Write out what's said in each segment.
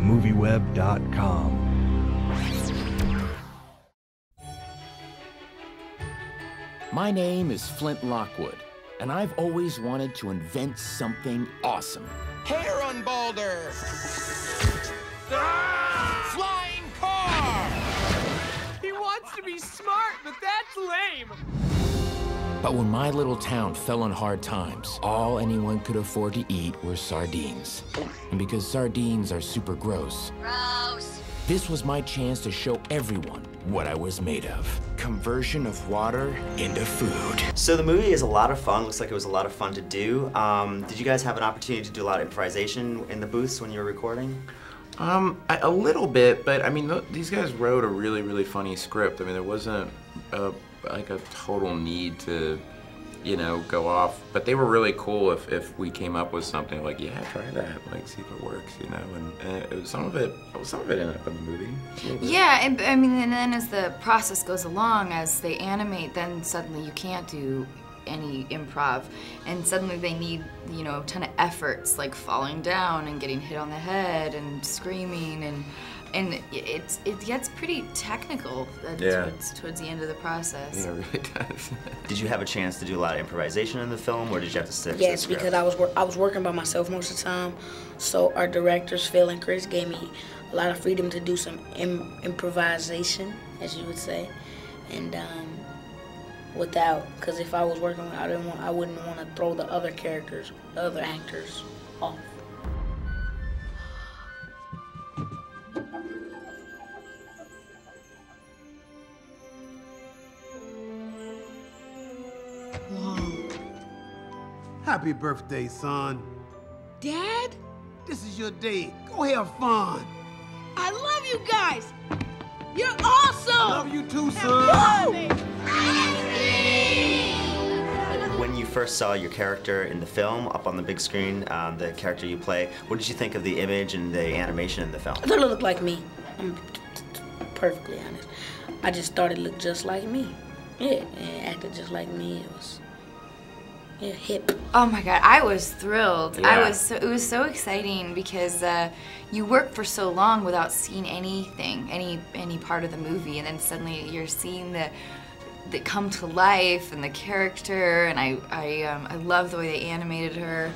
movieweb.com. My name is Flint Lockwood, and I've always wanted to invent something awesome. Hair on Balder! Ah! Flying car! He wants to be smart, but that's lame. But when my little town fell on hard times, all anyone could afford to eat were sardines. And because sardines are super gross, this was my chance to show everyone what I was made of. Conversion of water into food. So the movie is a lot of fun. Looks like it was a lot of fun to do. Did you guys have an opportunity to do a lot of improvisation in the booths when you were recording? A little bit, but I mean, these guys wrote a really, really funny script. I mean, there wasn't like a total need to, you know, go off. But they were really cool if we came up with something like, yeah, try that, like see if it works, you know. And some of it ended up in the movie. Yeah, and I mean, and then as the process goes along, as they animate, then suddenly you can't do any improv, and suddenly they need, you know, a ton of efforts, like falling down and getting hit on the head and screaming, and it gets pretty technical towards the end of the process. Yeah, it really does. Did you have a chance to do a lot of improvisation in the film, or did you have to stick to the Yes, script? because I was working by myself most of the time, so our directors, Phil and Chris, gave me a lot of freedom to do some improvisation, as you would say, and because if I was working, I wouldn't want to throw the other characters, the other actors off. Happy birthday, son. Dad? This is your day. Go have fun. I love you guys. You're awesome. I love you too, son. When you first saw your character in the film, up on the big screen, the character you play, what did you think of the image and the animation in the film? I thought it looked like me. I'm perfectly honest. I just thought it looked just like me. Yeah, and it acted just like me. It was, yeah, hip. Oh my God, I was thrilled. Yeah. It was so exciting because you work for so long without seeing anything, any part of the movie, and then suddenly you're seeing that come to life and the character, and I love the way they animated her.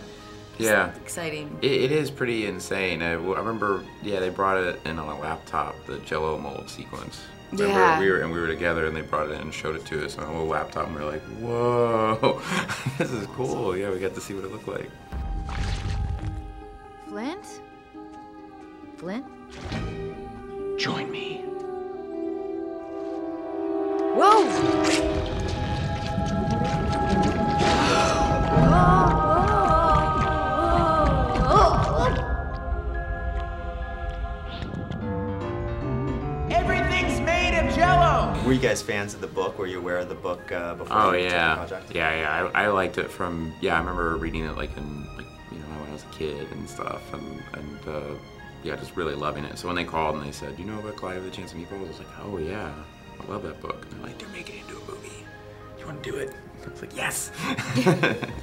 Yeah. It's exciting. It is pretty insane. I remember, yeah, they brought it in on a laptop, the Jell-O mold sequence. Yeah. We were together, and they brought it in and showed it to us on a little laptop, and we were like, whoa, this is cool. Yeah, we got to see what it looked like. Flint? Flint? Join me. Whoa! Everything's made of Jell-O. Were you guys fans of the book? Were you aware of the book before Oh you took the yeah, project? yeah. I liked it from, I remember reading it like in, you know, when I was a kid and stuff, and yeah, just really loving it. So when they called and they said, you know about Clyde of the Chance of Meatballs? I was like, oh yeah, I love that book. And they're like, they're making it into a movie. You want to do it? I was like, yes.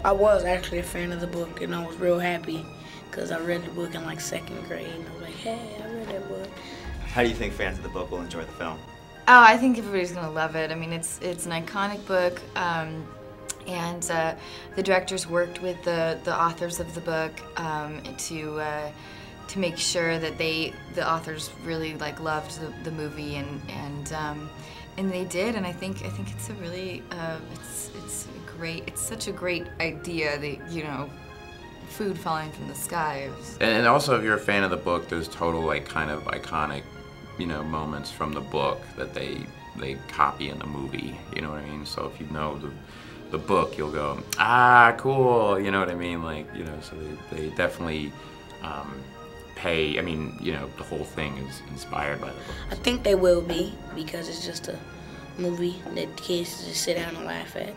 I was actually a fan of the book, and I was real happy because I read the book in like 2nd grade, and I was like, hey, I read that book. How do you think fans of the book will enjoy the film? Oh, I think everybody's gonna love it. I mean, it's an iconic book, and the directors worked with the authors of the book to make sure that the authors really like loved the movie, and they did. And I think it's a really it's such a great idea that, you know, food falling from the sky. And also, if you're a fan of the book, there's total like kind of iconic, you know, moments from the book that they copy in the movie. You know what I mean? So if you know the book, you'll go, ah, cool. You know what I mean? Like, you know, so they definitely pay. I mean, you know, the whole thing is inspired by the book. I think they will be, because it's just a movie that kids just sit down and laugh at.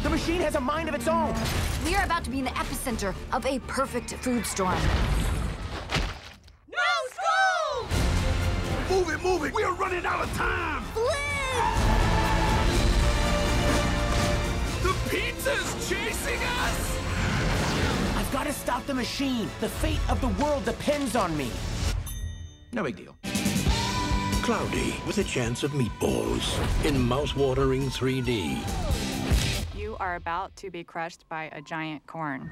The machine has a mind of its own. We are about to be in the epicenter of a perfect food storm. No school! Move it! We are running out of time! The pizza's chasing us! I I've got to stop the machine. The fate of the world depends on me. No big deal. Cloudy with a chance of meatballs in mouth-watering 3D. You are about to be crushed by a giant corn.